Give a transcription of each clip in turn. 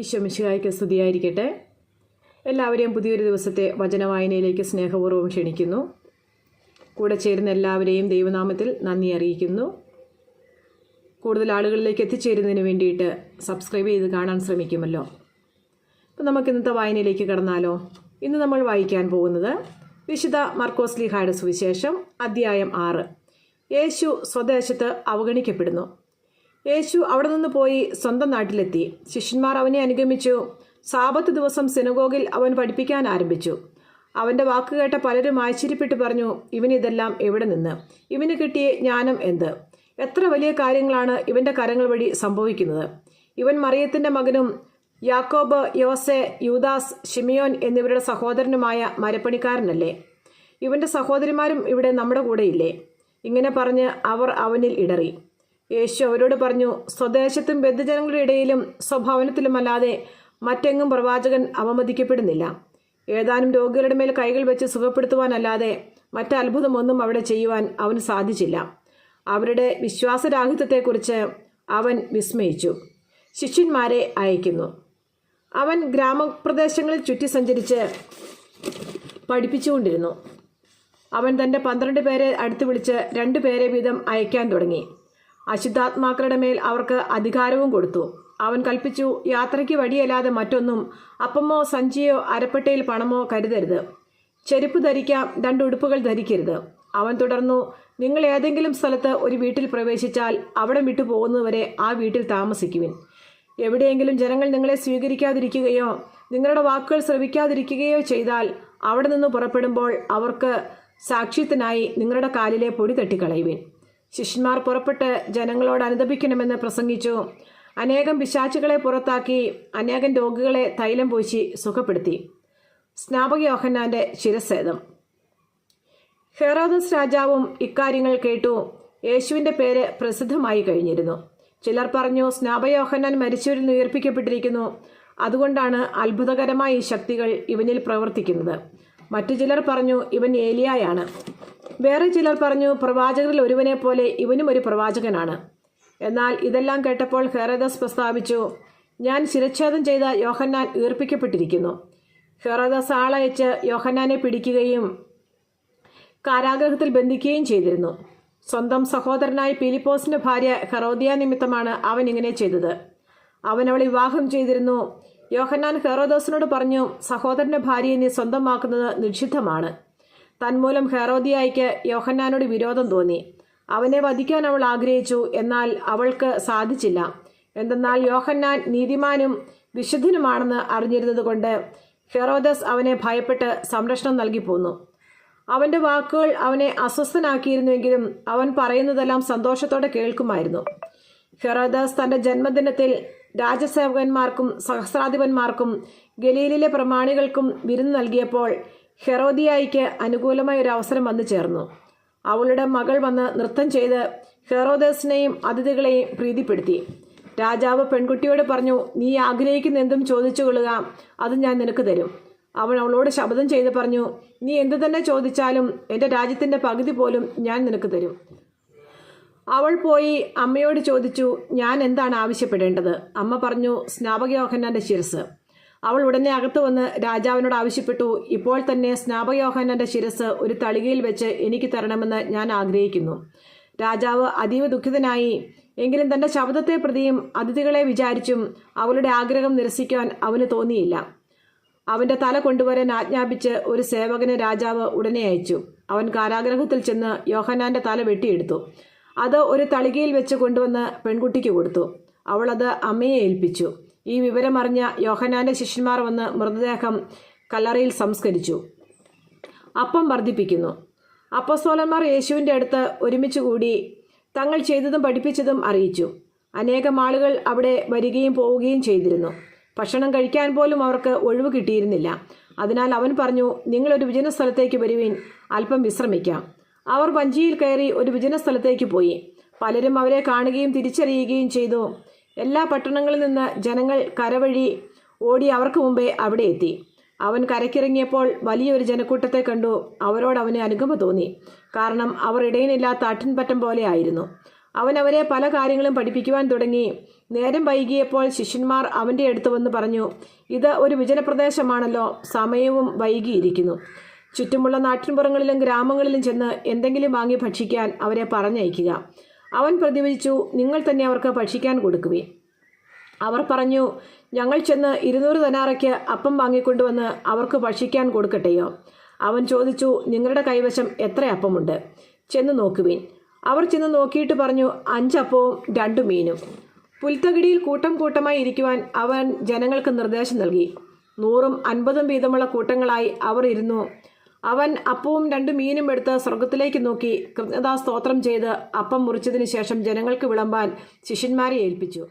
ഈശോ മിശിഹായ്ക്ക് സ്തുതിയായിരിക്കട്ടെ. എല്ലാവരെയും പുതിയൊരു ദിവസത്തെ വചനവായനയിലേക്ക് സ്നേഹപൂർവ്വം ക്ഷണിക്കുന്നു. കൂടെ ചേരുന്ന എല്ലാവരെയും ദൈവനാമത്തിൽ നന്ദി അറിയിക്കുന്നു. കൂടുതൽ ആളുകളിലേക്ക് എത്തിച്ചേരുന്നതിന് വേണ്ടിയിട്ട് സബ്സ്ക്രൈബ് ചെയ്ത് കാണാൻ ശ്രമിക്കുമല്ലോ. അപ്പം നമുക്ക് ഇന്നത്തെ വായനയിലേക്ക് കടന്നാലോ. ഇന്ന് നമ്മൾ വായിക്കാൻ പോകുന്നത് വിശുദ്ധ മർക്കോസ് ശ്ലീഹായുടെ സുവിശേഷം അധ്യായം 6. യേശു സ്വദേശത്ത് അവഗണിക്കപ്പെടുന്നു. യേശു അവിടെ നിന്ന് പോയി സ്വന്തം നാട്ടിലെത്തി. ശിഷ്യന്മാർ അവനെ അനുഗമിച്ചു. സാബത്ത് ദിവസം സിനഗോഗിൽ അവൻ പഠിപ്പിക്കാൻ ആരംഭിച്ചു. അവൻ്റെ വാക്കുകേട്ട പലരും ആശ്ചര്യപ്പെട്ട് പറഞ്ഞു, ഇവനിതെല്ലാം എവിടെ നിന്ന്? ഇവന് കിട്ടിയ ജ്ഞാനം എന്ത്? എത്ര വലിയ കാര്യങ്ങളാണ് ഇവൻ്റെ കരങ്ങൾ വഴി സംഭവിക്കുന്നത്. ഇവൻ മറിയത്തിൻ്റെ മകനും യാക്കോബ്, യോസെ, യൂദാസ്, ശിമിയോൻ എന്നിവരുടെ സഹോദരനുമായ മരപ്പണിക്കാരനല്ലേ? ഇവൻ്റെ സഹോദരിമാരും ഇവിടെ നമ്മുടെ കൂടെയില്ലേ? ഇങ്ങനെ പറഞ്ഞ് അവർ അവനിൽ ഇടറി. യേശു അവരോട് പറഞ്ഞു, സ്വദേശത്തും ബന്ധുജനങ്ങളുടെ ഇടയിലും സ്വഭവനത്തിലുമല്ലാതെ മറ്റെങ്ങും പ്രവാചകൻ അവമതിക്കപ്പെടുന്നില്ല. ഏതാനും രോഗികളുടെ മേൽ കൈകൾ വെച്ച് സുഖപ്പെടുത്തുവാനല്ലാതെ മറ്റത്ഭുതമൊന്നും അവിടെ ചെയ്യുവാൻ അവന് സാധിച്ചില്ല. അവരുടെ വിശ്വാസരാഹിത്യത്തെക്കുറിച്ച് അവൻ വിസ്മയിച്ചു. ശിഷ്യന്മാരെ അയക്കുന്നു. അവൻ ഗ്രാമപ്രദേശങ്ങളിൽ ചുറ്റി സഞ്ചരിച്ച് പഠിപ്പിച്ചുകൊണ്ടിരുന്നു. അവൻ തൻ്റെ 12 പേരെ അടുത്ത് വിളിച്ച് 2 പേരെ വീതം അയക്കാൻ തുടങ്ങി. അശുദ്ധാത്മാക്കളുടെ മേൽ അവർക്ക് അധികാരവും കൊടുത്തു. അവൻ കൽപ്പിച്ചു, യാത്രയ്ക്ക് വഴിയല്ലാതെ മറ്റൊന്നും, അപ്പമോ സഞ്ചിയോ അരപ്പട്ടയിൽ പണമോ കരുതരുത്. ചെരുപ്പ് ധരിക്കാം, 2 ഉടുപ്പുകൾ ധരിക്കരുത്. അവൻ തുടർന്നു, നിങ്ങൾ ഏതെങ്കിലും സ്ഥലത്ത് ഒരു വീട്ടിൽ പ്രവേശിച്ചാൽ അവിടെ വിട്ടു പോകുന്നതുവരെ ആ വീട്ടിൽ താമസിക്കുവിൻ. എവിടെയെങ്കിലും ജനങ്ങൾ നിങ്ങളെ സ്വീകരിക്കാതിരിക്കുകയോ നിങ്ങളുടെ വാക്കുകൾ ശ്രവിക്കാതിരിക്കുകയോ ചെയ്താൽ അവിടെ നിന്ന് പുറപ്പെടുമ്പോൾ അവർക്ക് സാക്ഷ്യത്തിനായി നിങ്ങളുടെ കാലിലെ പൊടി തട്ടിക്കളയുവിൻ. ശിഷ്യന്മാർ പുറപ്പെട്ട് ജനങ്ങളോട് അനുതപിക്കണമെന്ന് പ്രസംഗിച്ചു. അനേകം പിശാചുകളെ പുറത്താക്കി അനേകം രോഗികളെ തൈലം പൂശി സുഖപ്പെടുത്തി. സ്നാപക യോഹന്നാന്റെ ശിരച്ഛേദം. ഹെറോദസ് രാജാവും ഇക്കാര്യങ്ങൾ കേട്ടു. യേശുവിൻ്റെ പേര് പ്രസിദ്ധമായി കഴിഞ്ഞിരുന്നു. ചിലർ പറഞ്ഞു, സ്നാപക യോഹന്നാൻ മരിച്ചവരിൽ നിന്ന് ഉയർപ്പിക്കപ്പെട്ടിരിക്കുന്നു. അതുകൊണ്ടാണ് അത്ഭുതകരമായ ഈ ശക്തികൾ ഇവനിൽ പ്രവർത്തിക്കുന്നത്. മറ്റു ചിലർ പറഞ്ഞു, ഇവൻ ഏലിയായാണ്. വേറെ ചിലർ പറഞ്ഞു, പ്രവാചകരിൽ ഒരുവനെ പോലെ ഇവനും ഒരു പ്രവാചകനാണ്. എന്നാൽ ഇതെല്ലാം കേട്ടപ്പോൾ ഹെറോദസ് പ്രസ്താവിച്ചു, ഞാൻ ശിരച്ഛേദം ചെയ്ത യോഹന്നാൻ ഉയർപ്പിക്കപ്പെട്ടിരിക്കുന്നു. ഹെറോദസ് ആളയച്ച് യോഹന്നാനെ പിടിക്കുകയും കാരാഗൃഹത്തിൽ ബന്ധിക്കുകയും ചെയ്തിരുന്നു. സ്വന്തം സഹോദരനായ ഫിലിപ്പോസിന്റെ ഭാര്യ ഹെറോദിയ നിമിത്തമാണ് അവൻ ഇങ്ങനെ ചെയ്തത്. അവൻ അവളെ വിവാഹം ചെയ്തിരുന്നു. യോഹന്നാൻ ഹെറോദോസിനോട് പറഞ്ഞു, സഹോദരന്റെ ഭാര്യയെ നീ സ്വന്തമാക്കുന്നത് നിഷിദ്ധമാണ്. തന്മൂലം ഹെറോദിയായ്ക്ക് യോഹന്നാനോട് വിരോധം തോന്നി. അവനെ വധിക്കാൻ അവൾ ആഗ്രഹിച്ചു. എന്നാൽ അവൾക്ക് സാധിച്ചില്ല. എന്തെന്നാൽ യോഹന്നാൻ നീതിമാനും വിശുദ്ധനുമാണെന്ന് അറിഞ്ഞിരുന്നത് കൊണ്ട് ഹെറോദസ് അവനെ ഭയപ്പെട്ട് സംരക്ഷണം നൽകി പോന്നു. അവൻ്റെ വാക്കുകൾ അവനെ അസ്വസ്ഥനാക്കിയിരുന്നുവെങ്കിലും അവൻ പറയുന്നതെല്ലാം സന്തോഷത്തോടെ കേൾക്കുമായിരുന്നു. ഹെറോദസ് തൻ്റെ ജന്മദിനത്തിൽ രാജസേവകന്മാർക്കും സഹസ്രാധിപന്മാർക്കും ഗലീലിലെ പ്രമാണികൾക്കും വിരുന്ന് നൽകിയപ്പോൾ ഹെറോദിയായ്ക്ക് അനുകൂലമായ ഒരു അവസരം വന്നു ചേർന്നു. അവളുടെ മകൾ വന്ന് നൃത്തം ചെയ്ത് ഹെറോദസിനെയും അതിഥികളെയും പ്രീതിപ്പെടുത്തി. രാജാവ് പെൺകുട്ടിയോട് പറഞ്ഞു, നീ ആഗ്രഹിക്കുന്ന എന്തും ചോദിച്ചു കൊള്ളുക, അത് ഞാൻ നിനക്ക് തരും. അവൻ അവളോട് ശപഥം ചെയ്ത് പറഞ്ഞു, നീ എന്തു തന്നെ ചോദിച്ചാലും എൻ്റെ രാജ്യത്തിൻ്റെ പകുതി പോലും ഞാൻ നിനക്ക് തരും. അവൾ പോയി അമ്മയോട് ചോദിച്ചു, ഞാൻ എന്താണ് ആവശ്യപ്പെടേണ്ടത്? അമ്മ പറഞ്ഞു, സ്നാപക യോഹന്നാന്റെ ശിരസ്. അവൾ ഉടനെ അകത്തു വന്ന് രാജാവിനോട് ആവശ്യപ്പെട്ടു, ഇപ്പോൾ തന്നെ സ്നാപക യോഹന്നാന്റെ ശിരസ് ഒരു തളികയിൽ വെച്ച് എനിക്ക് തരണമെന്ന് ഞാൻ ആഗ്രഹിക്കുന്നു. രാജാവ് അതീവ ദുഃഖിതനായി. എങ്കിലും തൻ്റെ ശബ്ദത്തെ പ്രതിയും അതിഥികളെ വിചാരിച്ചും അവളുടെ ആഗ്രഹം നിരസിക്കുവാൻ അവന് തോന്നിയില്ല. അവൻ്റെ തല കൊണ്ടുവരാൻ ആജ്ഞാപിച്ച് ഒരു സേവകനെ രാജാവ് ഉടനെ അയച്ചു. അവൻ കാരാഗ്രഹത്തിൽ ചെന്ന് യോഹന്നാന്റെ തല വെട്ടിയെടുത്തു. അത് ഒരു തളികയിൽ വെച്ച് കൊണ്ടുവന്ന് പെൺകുട്ടിക്ക് കൊടുത്തു. അവൾ അത് അമ്മയെ ഏൽപ്പിച്ചു. ഈ വിവരമറിഞ്ഞ യോഹന്നാന്റെ ശിഷ്യന്മാർ വന്ന് മൃതദേഹം കല്ലറയിൽ സംസ്കരിച്ചു. അപ്പം വർദ്ധിപ്പിക്കുന്നു. അപ്പോസ്തലന്മാർ യേശുവിൻ്റെ അടുത്ത് ഒരുമിച്ച് കൂടി തങ്ങൾ ചെയ്തതും പഠിപ്പിച്ചതും അറിയിച്ചു. അനേകം ആളുകൾ അവിടെ വരികയും പോവുകയും ചെയ്തിരുന്നു. ഭക്ഷണം കഴിക്കാൻ പോലും അവർക്ക് ഒഴിവ് കിട്ടിയിരുന്നില്ല. അതിനാൽ അവൻ പറഞ്ഞു, നിങ്ങളൊരു വിജന സ്ഥലത്തേക്ക് വരുവിൻ, അല്പം വിശ്രമിക്കാം. അവർ വഞ്ചിയിൽ കയറി ഒരു വിജന സ്ഥലത്തേക്ക് പോയി. പലരും അവരെ കാണുകയും തിരിച്ചറിയുകയും ചെയ്തു. എല്ലാ പട്ടണങ്ങളിൽ നിന്ന് ജനങ്ങൾ കരവഴി ഓടി അവർക്ക് മുമ്പേ അവിടെ എത്തി. അവൻ കരയ്ക്കിറങ്ങിയപ്പോൾ വലിയൊരു ജനക്കൂട്ടത്തെ കണ്ടു. അവരോട് അവന് അനുകമ്പ തോന്നി. കാരണം അവർ ഇടയനില്ലാത്ത ആട്ടിൻപറ്റം പോലെ ആയിരുന്നു. അവൻ അവരെ പല കാര്യങ്ങളും പഠിപ്പിക്കുവാൻ തുടങ്ങി. നേരം വൈകിയപ്പോൾ ശിഷ്യന്മാർ അവൻ്റെ അടുത്ത് വന്ന് പറഞ്ഞു, ഇത് ഒരു വിജനപ്രദേശമാണല്ലോ, സമയവും വൈകിയിരിക്കുന്നു. ചുറ്റുമുള്ള നാട്ടിൻപുറങ്ങളിലും ഗ്രാമങ്ങളിലും ചെന്ന് എന്തെങ്കിലും വാങ്ങി ഭക്ഷിക്കാൻ അവരെ പറഞ്ഞയക്കുക. അവൻ പ്രതിവചിച്ചു, നിങ്ങൾ തന്നെ അവർക്ക് ഭക്ഷിക്കാൻ കൊടുക്കുവിൻ. അവർ പറഞ്ഞു, ഞങ്ങൾ ചെന്ന് 200 ധനാറയ്ക്ക് അപ്പം വാങ്ങിക്കൊണ്ടുവന്ന് അവർക്ക് ഭക്ഷിക്കാൻ കൊടുക്കട്ടെയോ? അവൻ ചോദിച്ചു, നിങ്ങളുടെ കൈവശം എത്ര അപ്പമുണ്ട്? ചെന്ന് നോക്കുവിൻ. അവർ ചെന്ന് നോക്കിയിട്ട് പറഞ്ഞു, 5 അപ്പവും 2 മീനും. പുൽത്തകിടിയിൽ കൂട്ടം കൂട്ടമായി ഇരിക്കുവാൻ അവൻ ജനങ്ങൾക്ക് നിർദ്ദേശം നൽകി. 100ഉം 50ഉം വീതമുള്ള കൂട്ടങ്ങളായി അവർ ഇരുന്നു. അവൻ അപ്പവും 2 മീനും എടുത്ത് സ്വർഗത്തിലേക്ക് നോക്കി കൃതജ്ഞതാ സ്തോത്രം ചെയ്ത് അപ്പം മുറിച്ചതിന് ശേഷം ജനങ്ങൾക്ക് വിളമ്പാൻ ശിഷ്യന്മാരെ ഏൽപ്പിച്ചു.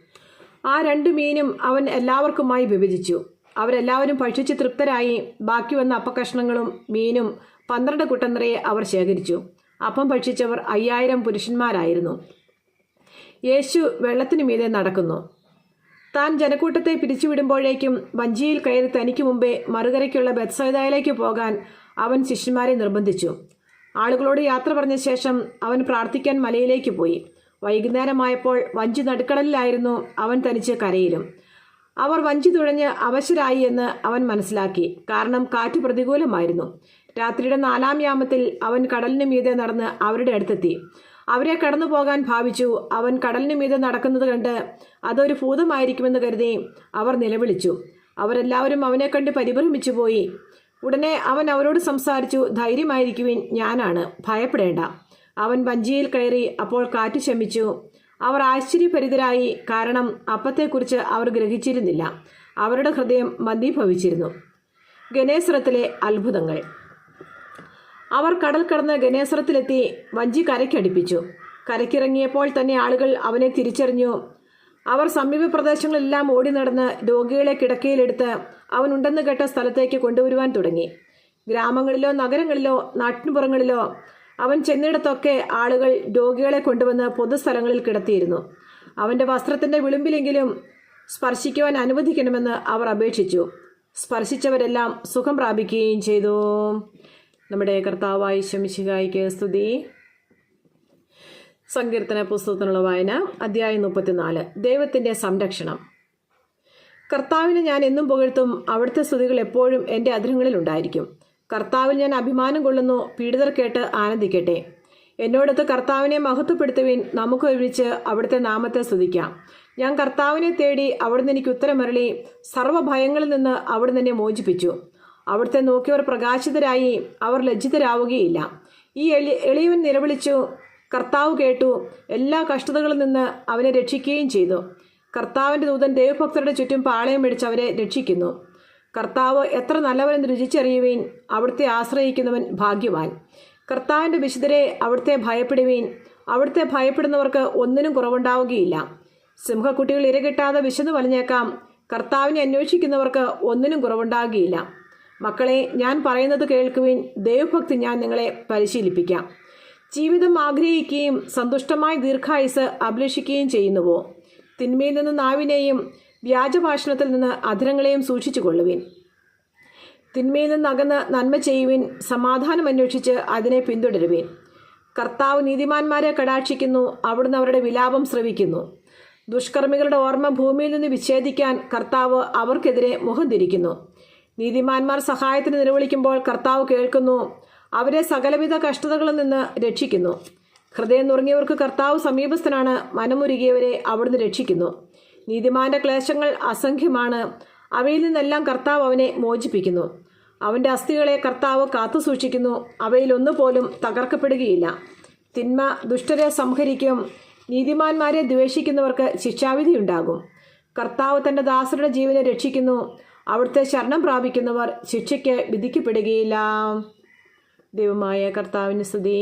ആ 2 മീനും അവൻ എല്ലാവർക്കുമായി വിഭജിച്ചു. അവരെല്ലാവരും ഭക്ഷിച്ച് തൃപ്തരായി. ബാക്കി വന്ന അപ്പക്കഷ്ണങ്ങളും മീനും 12 കുട്ടം നിറയെ അവർ ശേഖരിച്ചു. അപ്പം ഭക്ഷിച്ചവർ 5000 പുരുഷന്മാരായിരുന്നു. യേശു വെള്ളത്തിനു മീതെ നടക്കുന്നു. താൻ ജനക്കൂട്ടത്തെ പിരിച്ചുവിടുമ്പോഴേക്കും വഞ്ചിയിൽ കയറി തനിക്ക് മുമ്പേ മറുകരയ്ക്കുള്ള ബെത്സയിദയിലേക്ക് പോകാൻ അവൻ ശിഷ്യന്മാരെ നിർബന്ധിച്ചു. ആളുകളോട് യാത്ര പറഞ്ഞ ശേഷം അവൻ പ്രാർത്ഥിക്കാൻ മലയിലേക്ക് പോയി. വൈകുന്നേരമായപ്പോൾ വഞ്ചി നടുക്കടലിലായിരുന്നു. അവൻ തനിച്ച് കരയിലും. അവർ വഞ്ചി തുഴഞ്ഞ് അവശരായി എന്ന് അവൻ മനസ്സിലാക്കി, കാരണം കാറ്റ് പ്രതികൂലമായിരുന്നു. രാത്രിയുടെ 4-ാം യാമത്തിൽ അവൻ കടലിന് മീതെ നടന്ന് അവരുടെ അടുത്തെത്തി. അവരെ കടന്നു പോകാൻ ഭാവിച്ചു. അവൻ കടലിന് മീതെ നടക്കുന്നത് കണ്ട് അതൊരു ഭൂതമായിരിക്കുമെന്ന് കരുതി അവർ നിലവിളിച്ചു. അവരെല്ലാവരും അവനെ കണ്ട് പരിഭ്രമിച്ചു പോയി. ഉടനെ അവൻ അവരോട് സംസാരിച്ചു, ധൈര്യമായിരിക്കുവിൻ, ഞാനാണ്, ഭയപ്പെടേണ്ട. അവൻ വഞ്ചിയിൽ കയറി. അപ്പോൾ കാറ്റ് ശമിച്ചു. അവർ ആശ്ചര്യഭരിതരായി, കാരണം അപ്പത്തെക്കുറിച്ച് അവർ ഗ്രഹിച്ചിരുന്നില്ല. അവരുടെ ഹൃദയം മന്ദീഭവിച്ചിരുന്നു. ഗനേസറത്തിലെ അത്ഭുതങ്ങൾ. അവർ കടൽ കടന്ന് ഗനേസറത്തിലെത്തി. വഞ്ചി കരയ്ക്കടുപ്പിച്ചു. കരയ്ക്കിറങ്ങിയപ്പോൾ തന്നെ ആളുകൾ അവനെ തിരിച്ചറിഞ്ഞു. അവർ സമീപ പ്രദേശങ്ങളെല്ലാം ഓടി നടന്ന് രോഗികളെ കിടക്കയിലെടുത്ത് അവനുണ്ടെന്ന് കേട്ട സ്ഥലത്തേക്ക് കൊണ്ടുവരുവാൻ തുടങ്ങി. ഗ്രാമങ്ങളിലോ നഗരങ്ങളിലോ നാട്ടിൻപുറങ്ങളിലോ അവൻ ചെന്നിടത്തൊക്കെ ആളുകൾ രോഗികളെ കൊണ്ടുവന്ന് പൊതുസ്ഥലങ്ങളിൽ കിടത്തിയിരുന്നു. അവൻ്റെ വസ്ത്രത്തിൻ്റെ വിളിമ്പിലെങ്കിലും സ്പർശിക്കുവാൻ അനുവദിക്കണമെന്ന് അവർ അപേക്ഷിച്ചു. സ്പർശിച്ചവരെല്ലാം സുഖം പ്രാപിക്കുകയും ചെയ്തു. നമ്മുടെ കർത്താവായ യേശു മിശിഹായ്ക്ക് സ്തുതി. സങ്കീർത്തന പുസ്തകത്തിനുള്ള വായന, അധ്യായം 34. ദൈവത്തിൻ്റെ സംരക്ഷണം. കർത്താവിനെ ഞാൻ എന്നും പുകഴ്ത്തും. അവിടുത്തെ സ്തുതികൾ എപ്പോഴും എൻ്റെ അധരങ്ങളിൽ ഉണ്ടായിരിക്കും. കർത്താവിൽ ഞാൻ അഭിമാനം കൊള്ളുന്നു. പീഡിതർ കേട്ട് ആനന്ദിക്കട്ടെ. എന്നോടൊത്ത് കർത്താവിനെ മഹത്വപ്പെടുത്തുവിൻ. നമുക്ക് ഒരുമിച്ച് അവിടുത്തെ നാമത്തെ സ്തുതിക്കാം. ഞാൻ കർത്താവിനെ തേടി. അവിടുന്ന് എനിക്ക് ഉത്തരമരുളി. സർവ്വഭയങ്ങളിൽ നിന്ന് അവിടുന്ന് എന്നെ മോചിപ്പിച്ചു. അവിടുത്തെ നോക്കിയവർ പ്രകാശിതരായി. അവർ ലജ്ജിതരാവുകയില്ല. ഈ എളിയവൻ നിലവിളിച്ചു. കർത്താവ് കേട്ടു. എല്ലാ കഷ്ടതകളിൽ നിന്ന് അവനെ രക്ഷിക്കുകയും ചെയ്തു. കർത്താവിൻ്റെ ദൂതൻ ദൈവഭക്തരുടെ ചുറ്റും പാളയം പിടിച്ച് അവരെ രക്ഷിക്കുന്നു. കർത്താവ് എത്ര നല്ലവനെന്ന് രുചിച്ചറിയുവീൻ. അവിടുത്തെ ആശ്രയിക്കുന്നവൻ ഭാഗ്യവാൻ. കർത്താവിൻ്റെ വിശുദ്ധരെ, അവിടുത്തെ ഭയപ്പെടുവീൻ. അവിടുത്തെ ഭയപ്പെടുന്നവർക്ക് ഒന്നിനും കുറവുണ്ടാവുകയില്ല. സിംഹക്കുട്ടികൾ ഇരകിട്ടാതെ വിശന്നു വലഞ്ഞേക്കാം. കർത്താവിനെ അന്വേഷിക്കുന്നവർക്ക് ഒന്നിനും കുറവുണ്ടാകുകയില്ല. മക്കളെ, ഞാൻ പറയുന്നത് കേൾക്കുവിൻ. ദൈവഭക്തി ഞാൻ നിങ്ങളെ പരിശീലിപ്പിക്കാം. ജീവിതം ആഗ്രഹിക്കുകയും സന്തുഷ്ടമായി ദീർഘായുസ് അഭിലഷിക്കുകയും ചെയ്യുന്നുവോ? തിന്മയിൽ നിന്ന് നാവിനെയും വ്യാജഭാഷണത്തിൽ നിന്ന് അധരങ്ങളെയും സൂക്ഷിച്ചു കൊള്ളുവിൻ. തിന്മയിൽ നിന്ന് അകന്ന് നന്മ ചെയ്യുവിൻ. സമാധാനം അന്വേഷിച്ച് അതിനെ പിന്തുടരുവിൻ. കർത്താവ് നീതിമാന്മാരെ കടാക്ഷിക്കുന്നു. അവിടുന്ന് അവരുടെ വിലാപം ശ്രവിക്കുന്നു. ദുഷ്കർമ്മികളുടെ ഓർമ്മ ഭൂമിയിൽ നിന്ന് വിച്ഛേദിക്കാൻ കർത്താവ് അവർക്കെതിരെ മുഖം തിരിക്കുന്നു. നീതിമാന്മാർ സഹായത്തിന് നിലവിളിക്കുമ്പോൾ കർത്താവ് കേൾക്കുന്നു. അവരെ സകലവിധ കഷ്ടതകളിൽ നിന്ന് രക്ഷിക്കുന്നു. ഹൃദയം നുറുങ്ങിയവർക്ക് കർത്താവ് സമീപസ്ഥനാണ്. മനമുരുകിയവരെ അവിടുന്ന് രക്ഷിക്കുന്നു. നീതിമാന്റെ ക്ലേശങ്ങൾ അസംഖ്യമാണ്. അവയിൽ നിന്നെല്ലാം കർത്താവ് അവനെ മോചിപ്പിക്കുന്നു. അവൻ്റെ അസ്ഥികളെ കർത്താവ് കാത്തു സൂക്ഷിക്കുന്നു. അവയിലൊന്നുപോലും തകർക്കപ്പെടുകയില്ല. തിന്മ ദുഷ്ടരെ സംഹരിക്കും. നീതിമാന്മാരെ ദ്വേഷിക്കുന്നവർക്ക് ശിക്ഷാവിധിയുണ്ടാകും. കർത്താവ് തൻ്റെ ദാസരുടെ ജീവനെ രക്ഷിക്കുന്നു. അവിടുത്തെ ശരണം പ്രാപിക്കുന്നവർ ശിക്ഷയ്ക്ക് വിധിക്കപ്പെടുകയില്ല. ദൈവമായ കർത്താവിന് സ്തുതി.